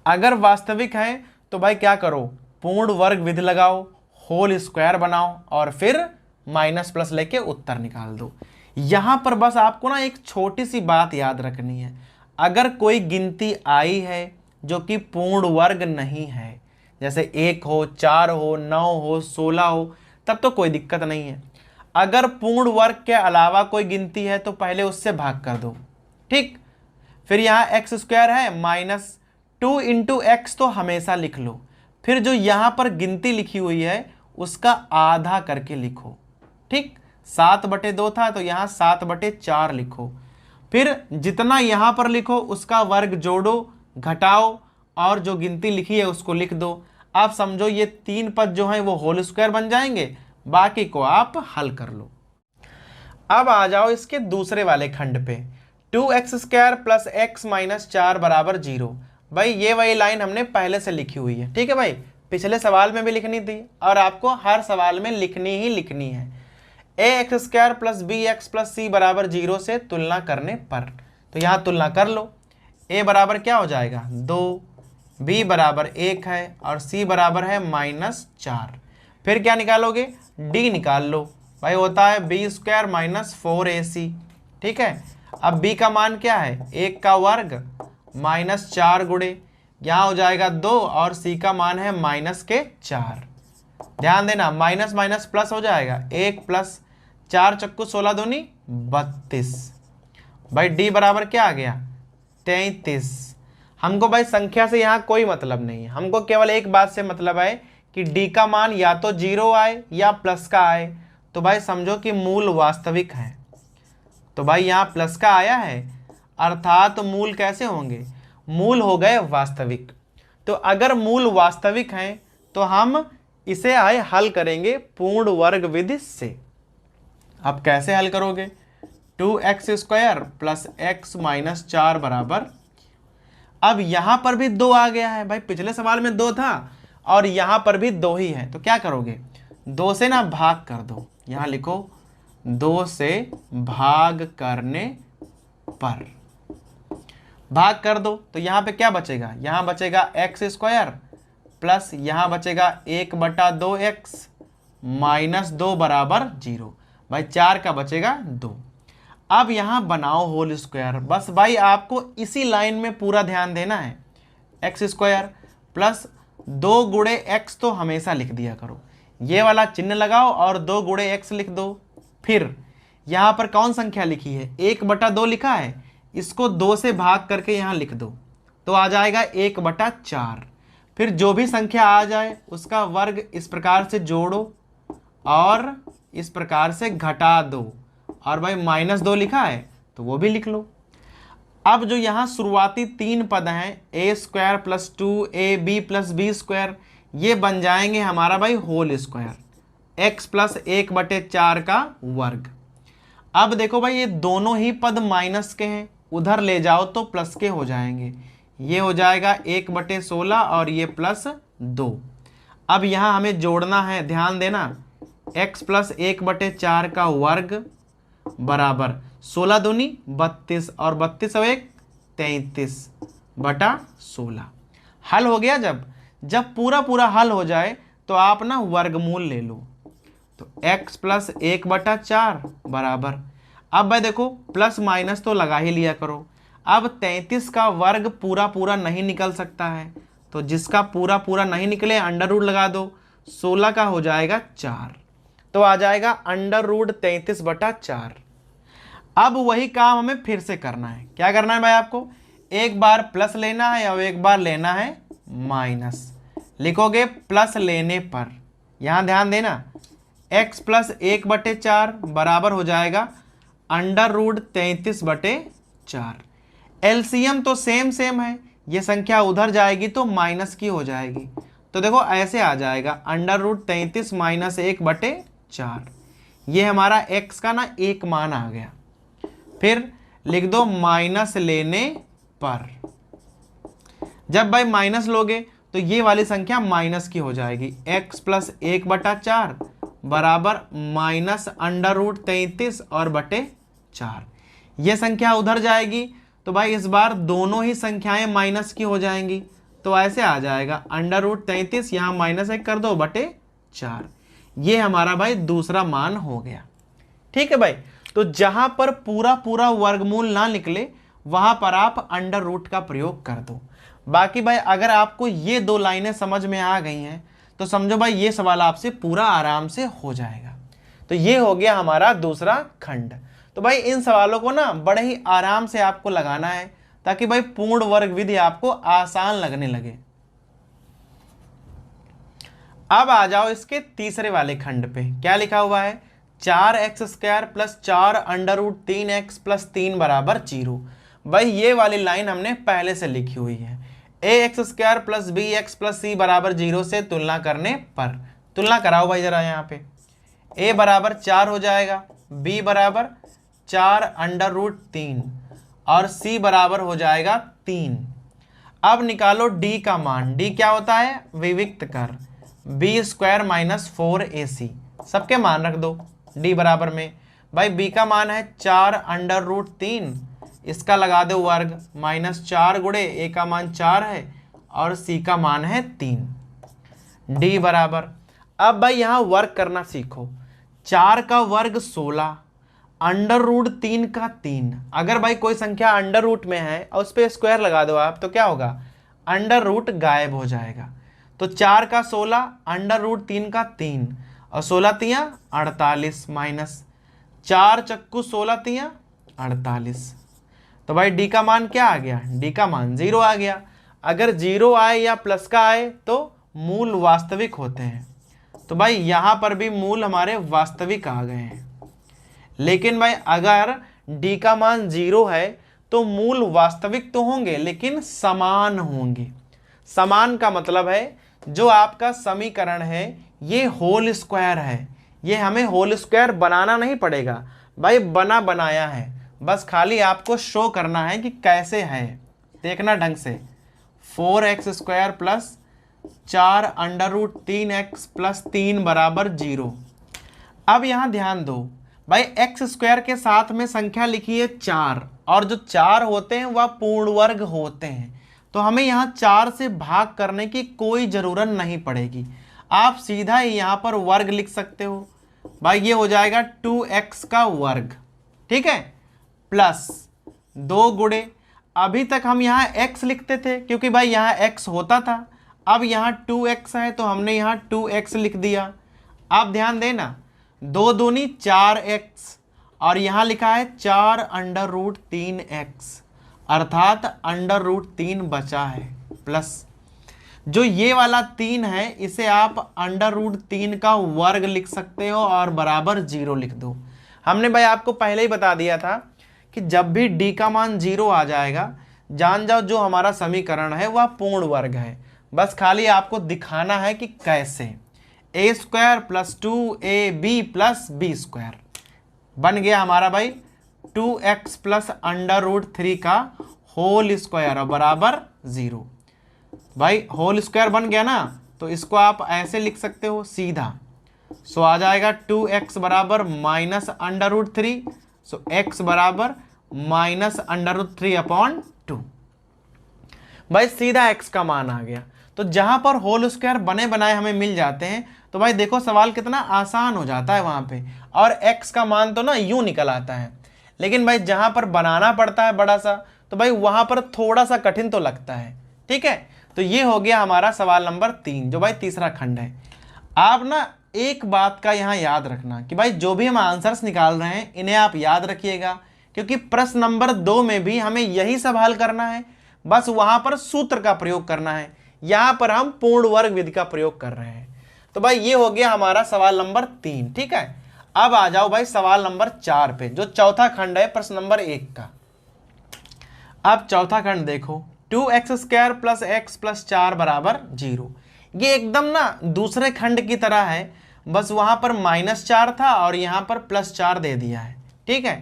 अगर वास्तविक है तो भाई क्या करो, पूर्ण वर्ग विधि लगाओ, होल स्क्वायर बनाओ और फिर माइनस प्लस लेके उत्तर निकाल दो। यहां पर बस आपको ना एक छोटी सी बात याद रखनी है, अगर कोई गिनती आई है जो कि पूर्ण वर्ग नहीं है, जैसे 1 हो, 4 हो, 9 हो, 16 हो, तब तो कोई दिक्कत नहीं है। अगर पूर्ण वर्ग के अलावा कोई गिनती है तो पहले उससे भाग कर दो। ठीक, फिर यहाँ एक्स स्क्वायर है माइनस 2 इंटू एक्स तो हमेशा लिख लो, फिर जो यहाँ पर गिनती लिखी हुई है उसका आधा करके लिखो। ठीक, 7/2 था तो यहाँ 7/4 लिखो, फिर जितना यहाँ पर लिखो उसका वर्ग जोड़ो, घटाओ और जो गिनती लिखी है उसको लिख दो। आप समझो ये 3 पद जो हैं वो होल स्क्वायर बन जाएंगे, बाकी को आप हल कर लो। अब आ जाओ इसके दूसरे वाले खंड पे, 2x² प्लस x माइनस 4 बराबर 0। भाई ये वही लाइन हमने पहले से लिखी हुई है। ठीक है भाई, पिछले सवाल में भी लिखनी थी और आपको हर सवाल में लिखनी है। ax² plus bx plus c बराबर 0 से तुलना करने पर, तो यहाँ तुलना कर लो। a बराबर क्या हो जाएगा 2, b बराबर 1 है और c बराबर है -4। फिर क्या निकालोगे, d निकाल लो। भाई होता है b² माइनस 4ac। ठीक है, अब b का मान क्या है 1 का वर्ग -4 गुणे, यहाँ हो जाएगा 2 और c का मान है -4। ध्यान देना माइनस माइनस प्लस हो जाएगा, 1 प्लस 4 चक्कू 16 दूनी 32। भाई d बराबर क्या आ गया 33। हमको भाई संख्या से यहाँ कोई मतलब नहीं है, हमको केवल एक बात से मतलब है कि d का मान या तो 0 आए या प्लस का आए। तो भाई समझो कि मूल वास्तविक है, तो भाई यहाँ प्लस का आया है अर्थात मूल कैसे होंगे, मूल हो गए वास्तविक। तो अगर मूल वास्तविक हैं तो हम इसे आए हल करेंगे पूर्ण वर्ग विधि से। अब कैसे हल करोगे, 2x² प्लस x माइनस 4 बराबर, अब यहां पर भी 2 आ गया है। भाई पिछले सवाल में 2 था और यहां पर भी 2 ही है, तो क्या करोगे 2 से ना भाग कर दो। यहां लिखो 2 से भाग करने पर, भाग कर दो तो यहाँ पे क्या बचेगा, यहाँ बचेगा एक्स स्क्वायर प्लस यहाँ बचेगा 1/2x माइनस 2 बराबर 0। भाई 4 का बचेगा 2। अब यहाँ बनाओ होल स्क्वायर। बस भाई आपको इसी लाइन में पूरा ध्यान देना है। एक्स स्क्वायर प्लस 2 गुणे एक्स तो हमेशा लिख दिया करो, ये वाला चिन्ह लगाओ और 2 गुणे एक्स लिख दो। फिर यहाँ पर कौन संख्या लिखी है, 1/2 लिखा है, इसको 2 से भाग करके यहाँ लिख दो तो आ जाएगा 1/4। फिर जो भी संख्या आ जाए उसका वर्ग इस प्रकार से जोड़ो और इस प्रकार से घटा दो, और भाई -2 लिखा है तो वो भी लिख लो। अब जो यहाँ शुरुआती 3 पद हैं a² + 2ab + b², ये बन जाएंगे हमारा भाई होल स्क्वायर, x + 1/4 का वर्ग। अब देखो भाई ये दोनों ही पद माइनस के हैं, उधर ले जाओ तो प्लस के हो जाएंगे, ये हो जाएगा 1/16 और ये +2। अब यहाँ हमें जोड़ना है, ध्यान देना, x + 1/4 का वर्ग बराबर 16 दूनी 32 और 32 और 1 33/16। हल हो गया। जब पूरा पूरा हल हो जाए तो आप ना वर्गमूल ले लो, तो x + 1/4 बराबर, अब भाई देखो प्लस माइनस तो लगा ही लिया करो। अब 33 का वर्ग पूरा पूरा नहीं निकल सकता है, तो जिसका पूरा पूरा नहीं निकले अंडर रूट लगा दो, 16 का हो जाएगा 4, तो आ जाएगा √33/4। अब वही काम हमें फिर से करना है। क्या करना है भाई, आपको एक बार प्लस लेना है और एक बार लेना है माइनस। लिखोगे प्लस लेने पर, यहाँ ध्यान देना, x + 1/4 बराबर हो जाएगा √33/4। एलसीएम तो सेम है, ये संख्या उधर जाएगी तो माइनस की हो जाएगी, तो देखो ऐसे आ जाएगा √33 - 1/4। ये हमारा x का ना एक मान आ गया। फिर लिख दो माइनस लेने पर। जब भाई माइनस लोगे तो ये वाली संख्या माइनस की हो जाएगी, x + 1/4 बराबर -√33 और बटे 4। ये संख्या उधर जाएगी तो भाई इस बार दोनों ही संख्याएं माइनस की हो जाएंगी, तो ऐसे आ जाएगा √33, यहाँ -1 कर दो बटे 4। ये हमारा भाई दूसरा मान हो गया। ठीक है भाई, तो जहां पर पूरा पूरा वर्गमूल ना निकले वहां पर आप अंडर रूट का प्रयोग कर दो। बाकी भाई अगर आपको ये 2 लाइनें समझ में आ गई हैं तो समझो भाई ये सवाल आपसे पूरा आराम से हो जाएगा। तो ये हो गया हमारा दूसरा खंड। तो भाई इन सवालों को ना बड़े ही आराम से आपको लगाना है ताकि भाई पूर्ण वर्ग विधि आपको आसान लगने लगे। अब आ जाओ इसके तीसरे वाले खंड पे। क्या लिखा हुआ है, 4x² + 4 √3x + 3 बराबर 0। भाई ये वाली लाइन हमने पहले से लिखी हुई है। ax² + bx + c बराबर 0 से तुलना करने पर, तुलना कराओ भाई जरा। यहाँ पे a बराबर 4 हो जाएगा, b बराबर 4 √3 और c बराबर हो जाएगा 3। अब निकालो d का मान। d क्या होता है, विविक्त कर, b² - 4ac। सबके मान रख दो d बराबर में। भाई b का मान है 4 √3, इसका लगा दो वर्ग, -4 गुणे a का मान 4 है और c का मान है 3। d बराबर, अब भाई यहाँ वर्ग करना सीखो। 4 का वर्ग 16, √3 का 3। अगर भाई कोई संख्या अंडर रूट में है और उस पर स्क्वायर लगा दो आप तो क्या होगा, अंडर रूट गायब हो जाएगा। तो 4 का 16, √3 का 3 और 16 तियां 48 माइनस 4 चक्कू 16 तियां 48। तो भाई d का मान क्या आ गया, d का मान 0 आ गया। अगर 0 आए या प्लस का आए तो मूल वास्तविक होते हैं, तो भाई यहाँ पर भी मूल हमारे वास्तविक आ गए हैं। लेकिन भाई अगर d का मान 0 है तो मूल वास्तविक तो होंगे लेकिन समान होंगे। समान का मतलब है जो आपका समीकरण है ये होल स्क्वायर है, ये हमें होल स्क्वायर बनाना नहीं पड़ेगा भाई, बना बनाया है, बस खाली आपको शो करना है कि कैसे है। देखना ढंग से, 4x² + 4 √3x + 3 बराबर 0। अब यहाँ ध्यान दो भाई x² के साथ में संख्या लिखी है 4 और जो 4 होते हैं वह पूर्ण वर्ग होते हैं। तो हमें यहाँ 4 से भाग करने की कोई ज़रूरत नहीं पड़ेगी, आप सीधा ही यहाँ पर वर्ग लिख सकते हो। भाई ये हो जाएगा 2x का वर्ग, ठीक है, प्लस 2 गुणे, अभी तक हम यहाँ x लिखते थे क्योंकि भाई यहाँ x होता था, अब यहाँ 2x है तो हमने यहाँ 2x लिख दिया। आप ध्यान देना, 2 दूनी 4x और यहाँ लिखा है 4 अंडर रूट 3x, अर्थात अंडर रूट 3 बचा है, प्लस जो ये वाला 3 है इसे आप अंडर रूट 3 का वर्ग लिख सकते हो और बराबर 0 लिख दो। हमने भाई आपको पहले ही बता दिया था कि जब भी d का मान 0 आ जाएगा जान जाओ जो हमारा समीकरण है वह पूर्ण वर्ग है। बस खाली आपको दिखाना है कि कैसे। a square plus 2ab plus b square बन गया हमारा भाई 2x प्लस अंडर रूट 3 का होल स्क्वायर और बराबर 0। भाई होल स्क्वायर बन गया ना, तो इसको आप ऐसे लिख सकते हो सीधा। सो आ जाएगा 2x बराबर माइनस अंडर रूट 3, सो x बराबर माइनस अंडर रूट 3 अपॉन 2। भाई सीधा x का मान आ गया। तो जहां पर होल स्क्वायर बने बनाए हमें मिल जाते हैं तो भाई देखो सवाल कितना आसान हो जाता है वहां पे, और x का मान तो ना यूं निकल आता है। लेकिन भाई जहां पर बनाना पड़ता है बड़ा सा तो भाई वहां पर थोड़ा सा कठिन तो लगता है, ठीक है। तो ये हो गया हमारा सवाल नंबर 3 जो भाई तीसरा खंड है। आप ना एक बात का यहाँ याद रखना कि भाई जो भी हम आंसर्स निकाल रहे हैं इन्हें आप याद रखिएगा, क्योंकि प्रश्न नंबर 2 में भी हमें यही सब हल करना है, बस वहां पर सूत्र का प्रयोग करना है। यहां पर हम पूर्ण वर्ग विधि का प्रयोग कर रहे हैं। तो भाई ये हो गया हमारा सवाल नंबर 3, ठीक है। अब आ जाओ भाई सवाल नंबर 4 पे, जो चौथा खंड है प्रश्न नंबर 1 का। अब चौथा खंड देखो, 2x square plus x plus 4 बराबर 0। ये एकदम ना दूसरे खंड की तरह है, बस वहां पर -4 था और यहां पर +4 दे दिया है, ठीक है।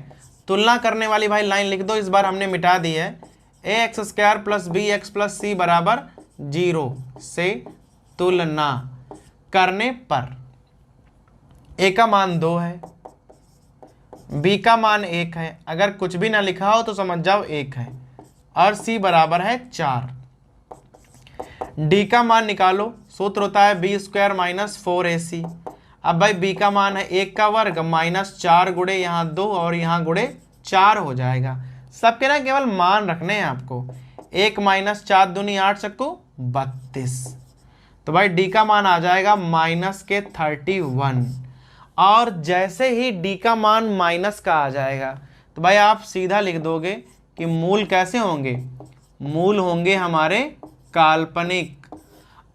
तुलना करने वाली भाई लाइन लिख दो, इस बार हमने मिटा दी है। ax square plus bx plus c बराबर 0 से तुलना करने पर a का मान 2 है, b का मान 1 है, अगर कुछ भी ना लिखा हो तो समझ जाओ 1 है, और c बराबर है 4। d का मान निकालो, सूत्र होता है b स्क्वायर माइनस 4ac। अब भाई b का मान है 1 का वर्ग माइनस 4 गुणे यहाँ 2 और यहाँ गुणे 4 हो जाएगा। सबके ना केवल मान रखने हैं आपको। 1 माइनस 4 दूनी 8 सकू 32। तो भाई d का मान आ जाएगा माइनस के 31। और जैसे ही d का मान माइनस का आ जाएगा तो भाई आप सीधा लिख दोगे कि मूल कैसे होंगे, मूल होंगे हमारे काल्पनिक।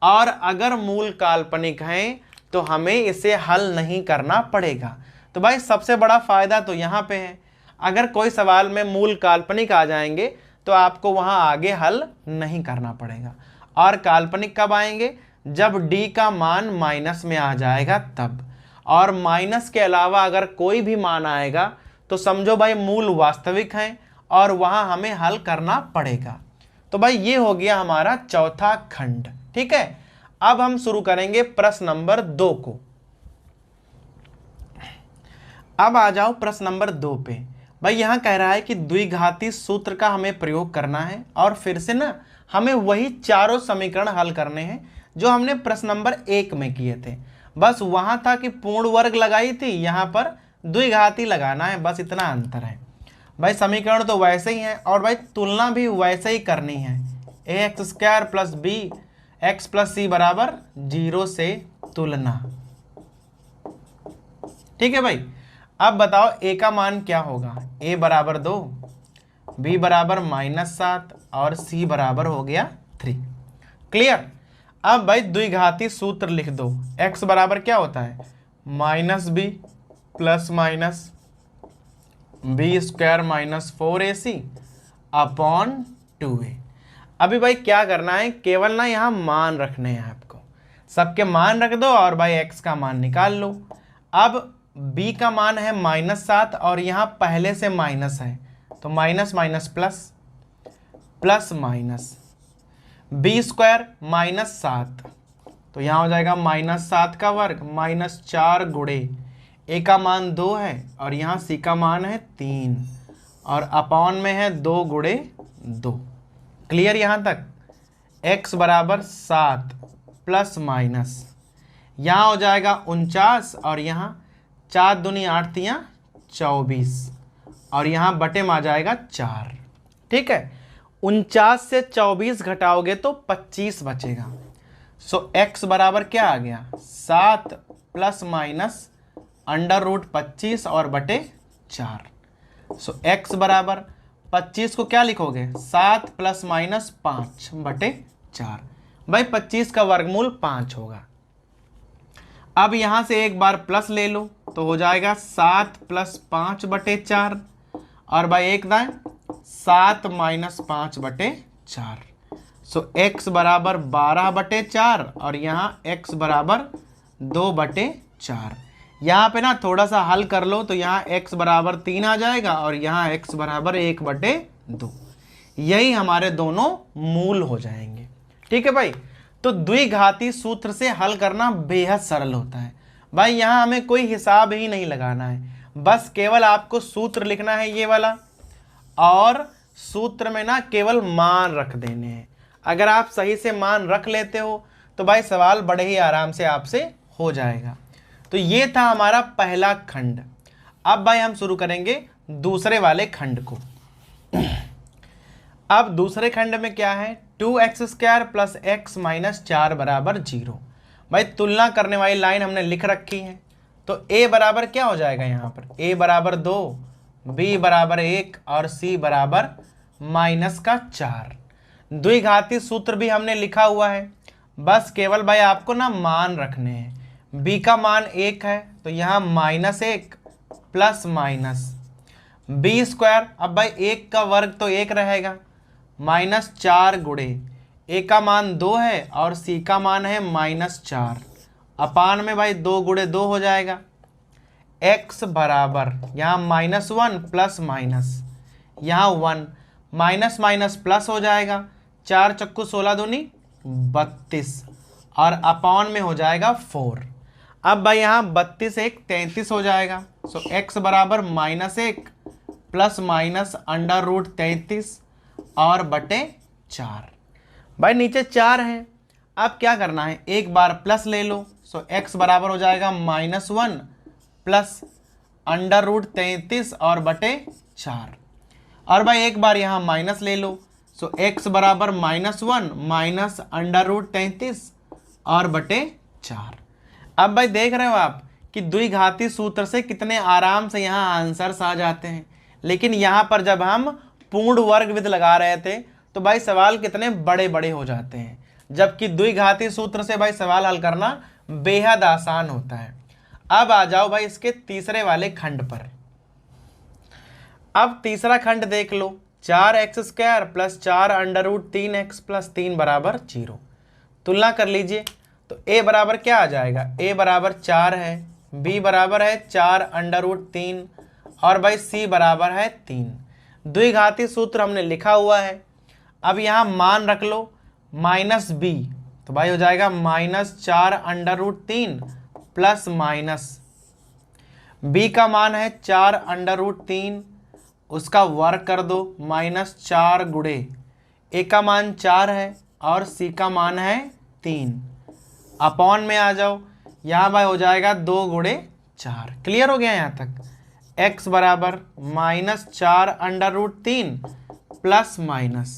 और अगर मूल काल्पनिक हैं तो हमें इसे हल नहीं करना पड़ेगा। तो भाई सबसे बड़ा फायदा तो यहाँ पे है, अगर कोई सवाल में मूल काल्पनिक आ जाएंगे तो आपको वहाँ आगे हल नहीं करना पड़ेगा। और काल्पनिक कब आएंगे, जब d का मान माइनस में आ जाएगा तब। और माइनस के अलावा अगर कोई भी मान आएगा तो समझो भाई मूल वास्तविक हैं और वहाँ हमें हल करना पड़ेगा। तो भाई ये हो गया हमारा चौथा खंड, ठीक है। अब हम शुरू करेंगे प्रश्न नंबर 2 को। अब आ जाओ प्रश्न नंबर 2 पे। भाई यहाँ कह रहा है कि द्विघाती सूत्र का हमें प्रयोग करना है और फिर से ना हमें वही चारों समीकरण हल करने हैं जो हमने प्रश्न नंबर 1 में किए थे। बस वहां था कि पूर्ण वर्ग लगाई थी, यहाँ पर द्विघाती लगाना है, बस इतना अंतर है। भाई समीकरण तो वैसे ही है और भाई तुलना भी वैसे ही करनी है। ax square plus b x plus c बराबर 0 से तुलना, ठीक है भाई। अब बताओ a का मान क्या होगा, a बराबर 2, b बराबर -7 और c बराबर हो गया 3। क्लियर। अब भाई द्विघाती सूत्र लिख दो। x बराबर क्या होता है, -b plus minus b square minus 4ac upon 2a। अभी भाई क्या करना है, केवल ना यहाँ मान रखने हैं आपको, सबके मान रख दो और भाई x का मान निकाल लो। अब b का मान है -7 और यहाँ पहले से माइनस है तो minus minus plus, plus minus b square -7 तो यहाँ हो जाएगा -7 का वर्ग -4 गुणे a का मान 2 है और यहाँ c का मान है 3 और अपॉन में है 2 गुणे 2। क्लियर यहाँ तक? x बराबर 7 प्लस माइनस, यहाँ हो जाएगा 49 और यहाँ 4 दूनी 8 तियाँ 24 और यहाँ बटे में आ जाएगा 4। ठीक है, 49 से 24 घटाओगे तो 25 बचेगा। सो x बराबर क्या आ गया? 7 प्लस माइनस अंडर रूट 25 और बटे 4। सो x बराबर 25 को क्या लिखोगे? 7 प्लस माइनस 5 बटे 4। भाई 25 का वर्गमूल 5 होगा। अब यहां से एक बार प्लस ले लो तो हो जाएगा 7 प्लस 5 बटे 4 और भाई एक दाएं 7 माइनस 5 बटे 4। सो x बराबर 12 बटे 4 और यहाँ x बराबर 2 बटे 4। यहाँ पे ना थोड़ा सा हल कर लो तो यहाँ x बराबर 3 आ जाएगा और यहाँ x बराबर 1 बटे 2। यही हमारे दोनों मूल हो जाएंगे। ठीक है भाई, तो द्विघाती सूत्र से हल करना बेहद सरल होता है भाई। यहाँ हमें कोई हिसाब ही नहीं लगाना है, बस केवल आपको सूत्र लिखना है ये वाला और सूत्र में ना केवल मान रख देने हैं। अगर आप सही से मान रख लेते हो तो भाई सवाल बड़े ही आराम से आपसे हो जाएगा। तो ये था हमारा पहला खंड। अब भाई हम शुरू करेंगे दूसरे वाले खंड को। अब दूसरे खंड में क्या है? 2x² प्लस x माइनस 4 बराबर 0। भाई तुलना करने वाली लाइन हमने लिख रखी है, तो a बराबर क्या हो जाएगा? यहाँ पर a बराबर 2, b बराबर 1 और c बराबर माइनस का 4। द्विघाती सूत्र भी हमने लिखा हुआ है, बस केवल भाई आपको ना मान रखने हैं। b का मान 1 है तो यहाँ -1 प्लस माइनस b²। अब भाई 1 का वर्ग तो 1 रहेगा, -4 गुणे a का मान 2 है और c का मान है -4 अपान में भाई 2 गुणे 2 हो जाएगा। x बराबर यहाँ -1 प्लस माइनस, यहाँ 1 माइनस माइनस प्लस हो जाएगा। 4 चक्कू 16 दूनी 32 और अपान में हो जाएगा 4। अब भाई यहाँ 32 1 33 हो जाएगा। सो x बराबर -1 प्लस माइनस अंडर रूट 33 और बटे 4। भाई नीचे 4 है, अब क्या करना है? एक बार प्लस ले लो। सो x बराबर हो जाएगा -1 प्लस अंडर रूट 33 और बटे 4। और भाई एक बार यहाँ माइनस ले लो। सो x बराबर -1 माइनस अंडर रूट 33 और बटे 4। अब भाई देख रहे हो आप कि द्विघाती सूत्र से कितने आराम से यहाँ आंसर्स आ जाते हैं, लेकिन यहाँ पर जब हम पूर्ण वर्ग विधि लगा रहे थे तो भाई सवाल कितने बड़े बड़े हो जाते हैं, जबकि द्विघाती सूत्र से भाई सवाल हल करना बेहद आसान होता है। अब आ जाओ भाई इसके तीसरे वाले खंड पर। अब तीसरा खंड देख लो, 4x² plus 4 under root 3x plus 3 बराबर 0। तुलना कर लीजिए तो a बराबर क्या आ जाएगा? a बराबर 4 है, b बराबर है 4 अंडर रूट 3 और भाई c बराबर है 3। द्विघाती सूत्र हमने लिखा हुआ है। अब यहाँ मान रख लो -b, तो भाई हो जाएगा -4 under root 3 plus minus b का मान है 4 अंडर रूट 3, उसका वर्ग कर दो -4 गुणे a का मान 4 है और c का मान है 3। अपॉन में आ जाओ, यहाँ भाई हो जाएगा 2 गुणे 4। क्लियर हो गया यहाँ तक? x बराबर -4 under root 3 plus minus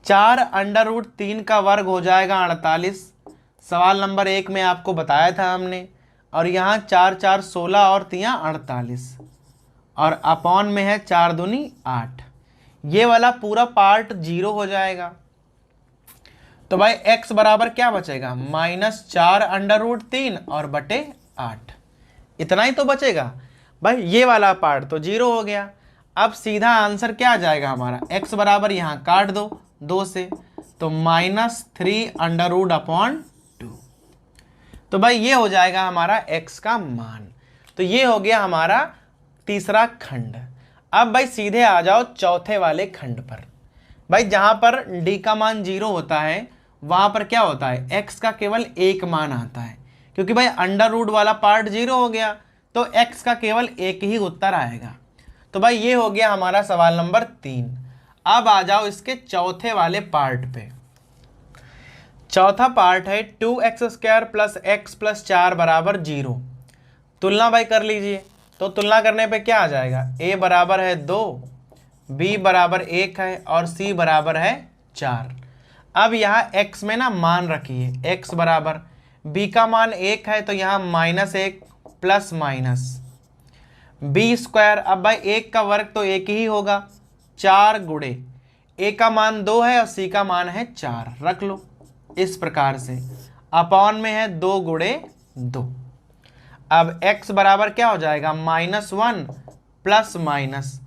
4 under root 3 का वर्ग हो जाएगा 48। सवाल नंबर 1 में आपको बताया था हमने। और यहाँ 4 4 16 और 3 48 और अपॉन में है 4 दूनी 8। ये वाला पूरा पार्ट 0 हो जाएगा। तो भाई x बराबर क्या बचेगा? -4 अंडर रूट 3 और बटे 8। इतना ही तो बचेगा भाई, ये वाला पार्ट तो 0 हो गया। अब सीधा आंसर क्या आ जाएगा हमारा? x बराबर यहाँ काट दो 2 से, तो -3 अंडर रूट अपॉन 2। तो भाई ये हो जाएगा हमारा x का मान। तो ये हो गया हमारा तीसरा खंड। अब भाई सीधे आ जाओ चौथे वाले खंड पर। भाई जहां पर d का मान 0 होता है वहां पर क्या होता है? x का केवल एक मान आता है, क्योंकि भाई अंडर रूट वाला पार्ट 0 हो गया तो x का केवल एक ही उत्तर आएगा। तो भाई ये हो गया हमारा सवाल नंबर 3। अब आ जाओ इसके चौथे वाले पार्ट पे। चौथा पार्ट है 2x² प्लस x प्लस 4 बराबर 0। तुलना भाई कर लीजिए। तो तुलना करने पे क्या आ जाएगा, a बराबर है 2, b बराबर 1 है और c बराबर है 4। अब यहाँ x में ना मान रखिए, x बराबर b का मान 1 है तो यहाँ -1 प्लस माइनस b²। अब भाई 1 का वर्ग तो 1 ही होगा, 4 गुणे a का मान 2 है और c का मान है 4, रख लो इस प्रकार से। अपॉन में है 2 गुणे 2। अब x बराबर क्या हो जाएगा, -1 प्लस माइनस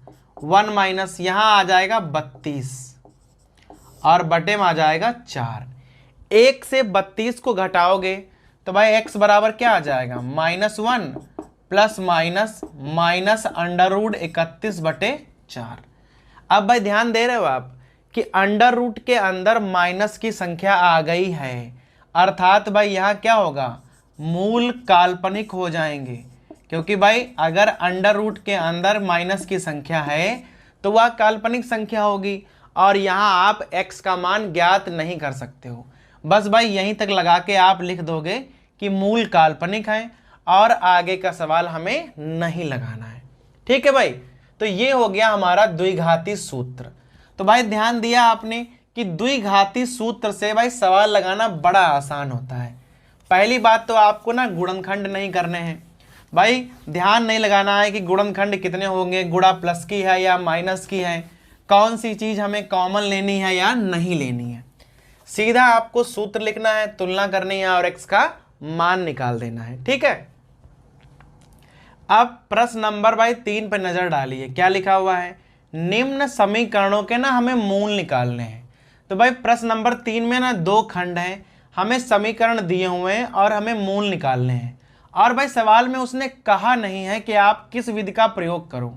1 माइनस यहाँ आ जाएगा 32 और बटे में आ जाएगा 4। 1 से 32 को घटाओगे तो भाई x बराबर क्या आ जाएगा, -1 प्लस माइनस √31/4। अब भाई ध्यान दे रहे हो आप कि अंडर रूट के अंदर माइनस की संख्या आ गई है, अर्थात भाई यहाँ क्या होगा, मूल काल्पनिक हो जाएंगे। क्योंकि भाई अगर अंडर रूट के अंदर माइनस की संख्या है तो वह काल्पनिक संख्या होगी और यहाँ आप x का मान ज्ञात नहीं कर सकते हो। बस भाई यहीं तक लगा के आप लिख दोगे कि मूल काल्पनिक है और आगे का सवाल हमें नहीं लगाना है। ठीक है भाई, तो ये हो गया हमारा द्विघाती सूत्र। तो भाई ध्यान दिया आपने कि द्विघाती सूत्र से भाई सवाल लगाना बड़ा आसान होता है। पहली बात तो आपको ना गुणनखंड नहीं करने हैं भाई, ध्यान नहीं लगाना है कि गुणनखंड कितने होंगे, गुणा प्लस की है या माइनस की है, कौन सी चीज़ हमें कॉमन लेनी है या नहीं लेनी है। सीधा आपको सूत्र लिखना है, तुलना करनी है और x का मान निकाल देना है। ठीक है, अब प्रश्न नंबर भाई 3 पे नजर डालिए, क्या लिखा हुआ है, निम्न समीकरणों के ना हमें मूल निकालने हैं। तो भाई प्रश्न नंबर 3 में ना 2 खंड हैं, हमें समीकरण दिए हुए हैं और हमें मूल निकालने हैं। और भाई सवाल में उसने कहा नहीं है कि आप किस विधि का प्रयोग करो,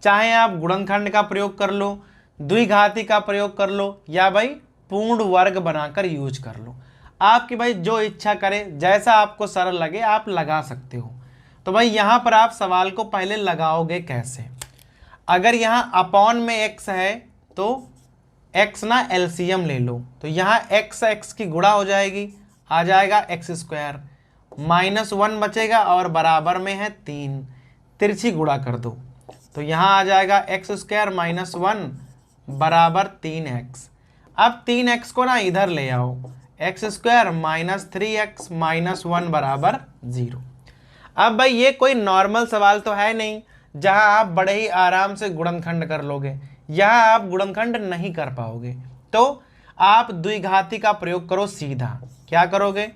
चाहे आप गुणनखंड का प्रयोग कर लो, द्विघाती का प्रयोग कर लो या भाई पूर्ण वर्ग बनाकर यूज कर लो। आपकी भाई जो इच्छा करे, जैसा आपको सरल लगे आप लगा सकते हो। तो भाई यहाँ पर आप सवाल को पहले लगाओगे कैसे, अगर यहाँ अपॉन में x है तो x ना एलसीएम ले लो, तो यहाँ x की गुणा हो जाएगी, आ जाएगा x², -1 बचेगा और बराबर में है 3, तिरछी गुणा कर दो तो यहाँ आ जाएगा x² - 1 बराबर 3x। अब 3x को ना इधर ले आओ, x² - 3x - 1 बराबर 0। अब भाई ये कोई नॉर्मल सवाल तो है नहीं जहां आप बड़े ही आराम से गुणनखंड कर लोगे, यहाँ आप गुणनखंड नहीं कर पाओगे। तो आप द्विघाती का प्रयोग करो, सीधा क्या करोगे,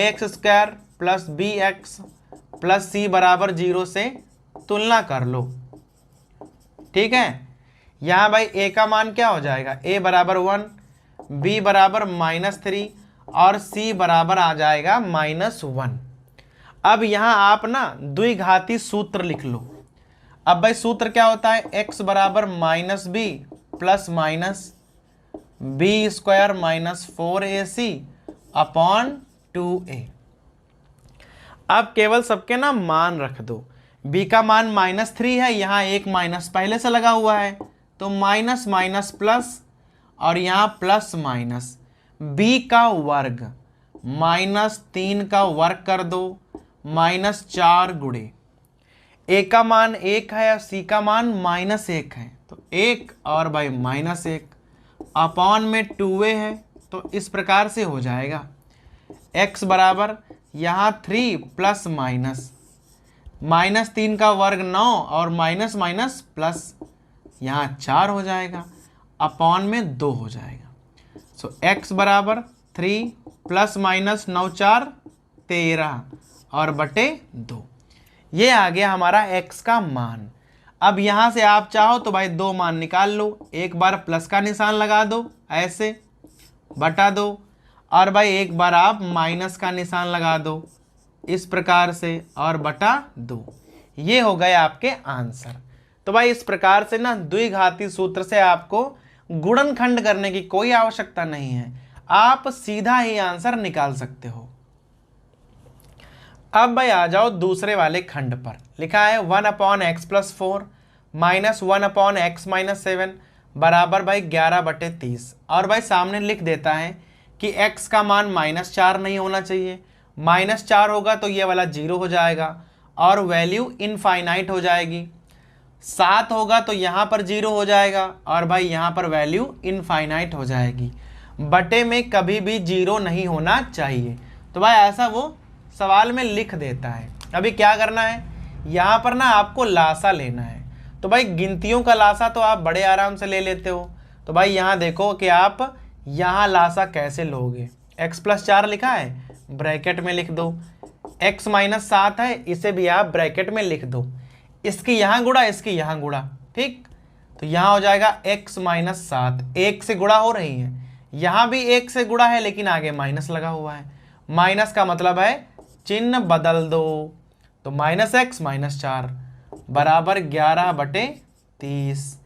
x² plus bx plus c बराबर 0 से तुलना कर लो। ठीक है, यहाँ भाई a का मान क्या हो जाएगा, a बराबर 1, b बराबर -3 और c बराबर आ जाएगा -1। अब यहाँ आप ना द्विघाती सूत्र लिख लो। अब भाई सूत्र क्या होता है, x बराबर -b plus minus b² - 4ac upon 2a। अब केवल सबके ना मान रख दो, b का मान -3 है, यहाँ एक माइनस पहले से लगा हुआ है तो माइनस माइनस प्लस और यहाँ प्लस माइनस, b का वर्ग -3 का वर्ग कर दो -4 गुणे a का मान 1 है और c का मान -1 है तो 1 और भाई -1 अपॉन में 2a है, तो इस प्रकार से हो जाएगा x बराबर यहाँ 3 प्लस माइनस -3 का वर्ग 9 और माइनस माइनस प्लस यहाँ 4 हो जाएगा, अपॉन में 2 हो जाएगा। सो x बराबर 3 प्लस माइनस 9 4 13 और बटे 2, ये आ गया हमारा x का मान। अब यहाँ से आप चाहो तो भाई 2 मान निकाल लो, एक बार प्लस का निशान लगा दो ऐसे बटा दो और भाई एक बार आप माइनस का निशान लगा दो इस प्रकार से और बटा 2, ये हो गए आपके आंसर। तो भाई इस प्रकार से ना द्विघाती सूत्र से आपको गुणनखंड करने की कोई आवश्यकता नहीं है, आप सीधा ही आंसर निकाल सकते हो। अब भाई आ जाओ दूसरे वाले खंड पर, लिखा है 1/x + 4 -1/x-7 बराबर भाई 11/30। और भाई सामने लिख देता है कि x का मान -4 नहीं होना चाहिए, -4 होगा तो ये वाला 0 हो जाएगा और वैल्यू इनफाइनाइट हो जाएगी। 7 होगा तो यहाँ पर 0 हो जाएगा और भाई यहाँ पर वैल्यू इनफाइनाइट हो जाएगी। बटे में कभी भी 0 नहीं होना चाहिए। तो भाई ऐसा वो सवाल में लिख देता है। अभी क्या करना है, यहाँ पर ना आपको लासा लेना है। तो भाई गिनतियों का लासा तो आप बड़े आराम से ले लेते हो। तो भाई यहाँ देखो कि आप यहाँ लासा कैसे लोगे। x+4 लिखा है, ब्रैकेट में लिख दो। x-7 है, इसे भी आप ब्रैकेट में लिख दो। इसकी यहाँ गुणा, इसकी यहाँ गुणा, ठीक। तो यहाँ हो जाएगा x-7, 1 से गुणा हो रही है, यहाँ भी 1 से गुणा है लेकिन आगे माइनस लगा हुआ है। माइनस का मतलब है चिन्ह बदल दो। तो -x-4 बराबर 11/30।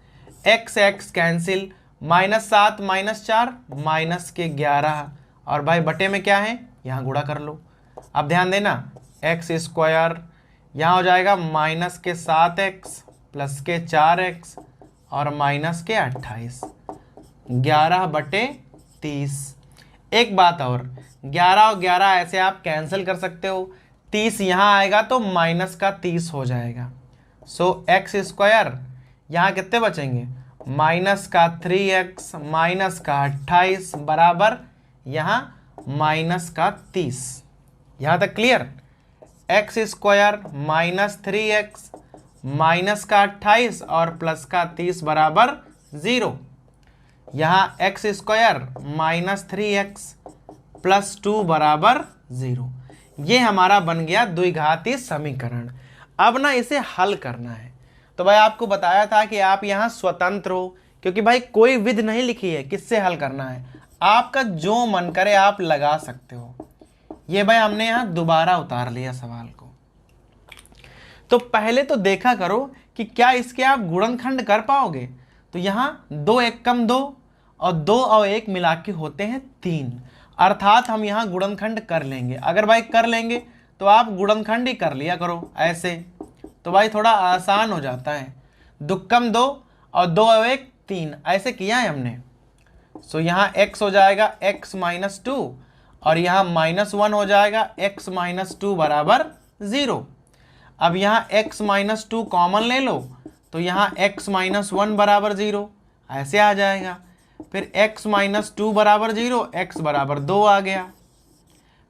x कैंसिल, -7 -4 माइनस के 11 और भाई बटे में क्या है, यहाँ गुणा कर लो। अब ध्यान देना, x² यहाँ हो जाएगा -7x प्लस के 4x और -28, 11/30। एक बात और, 11 और 11 ऐसे आप कैंसिल कर सकते हो। 30 यहाँ आएगा तो -30 हो जाएगा। सो x² यहाँ कितने बचेंगे, -3x -28 बराबर यहाँ -30। यहाँ तक क्लियर। x² -3x -28 और +30 बराबर 0। यहाँ x² -3x +2 बराबर 0। ये हमारा बन गया द्विघाती समीकरण। अब ना इसे हल करना है। तो भाई आपको बताया था कि आप यहाँ स्वतंत्र हो, क्योंकि भाई कोई विधि नहीं लिखी है किससे हल करना है। आपका जो मन करे आप लगा सकते हो। ये भाई हमने यहाँ दोबारा उतार लिया सवाल को। तो पहले तो देखा करो कि क्या इसके आप गुणनखंड कर पाओगे। तो यहाँ 2 1 कम 2 और 2 और 1 मिला के होते हैं 3, अर्थात हम यहाँ गुणनखंड कर लेंगे। अगर भाई कर लेंगे तो आप गुणनखंड ही कर लिया करो ऐसे, तो भाई थोड़ा आसान हो जाता है। 2 कम 2 और 2 और 1 3 ऐसे किया है हमने। सो यहाँ x हो जाएगा x-2 और यहाँ -1 हो जाएगा x-2 बराबर 0। अब यहाँ x-2 कॉमन ले लो तो यहाँ x-1 बराबर 0 ऐसे आ जाएगा। फिर x-2 बराबर 0, x बराबर 2 आ गया।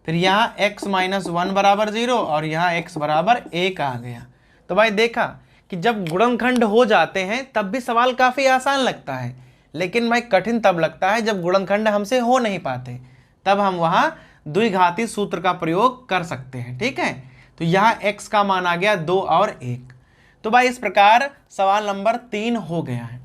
फिर यहाँ x-1 बराबर 0 और यहाँ x बराबर 1 आ गया। तो भाई देखा कि जब गुणनखंड हो जाते हैं तब भी सवाल काफ़ी आसान लगता है, लेकिन भाई कठिन तब लगता है जब गुणनखंड हमसे हो नहीं पाते, तब हम वहाँ द्विघाती सूत्र का प्रयोग कर सकते हैं। ठीक है, तो यहाँ x का मान आ गया 2 और 1। तो भाई इस प्रकार सवाल नंबर 3 हो गया है।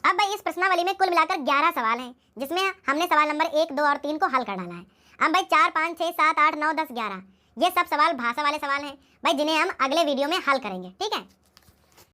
अब भाई इस प्रश्नावली में कुल मिलाकर 11 सवाल हैं, जिसमें हमने सवाल नंबर 1, 2 और 3 को हल कर डाला है। अब भाई 4, 5, 6, 7, 8, 9, 10, 11 ये सब सवाल भाषा वाले सवाल हैं भाई, जिन्हें हम अगले वीडियो में हल करेंगे। ठीक है।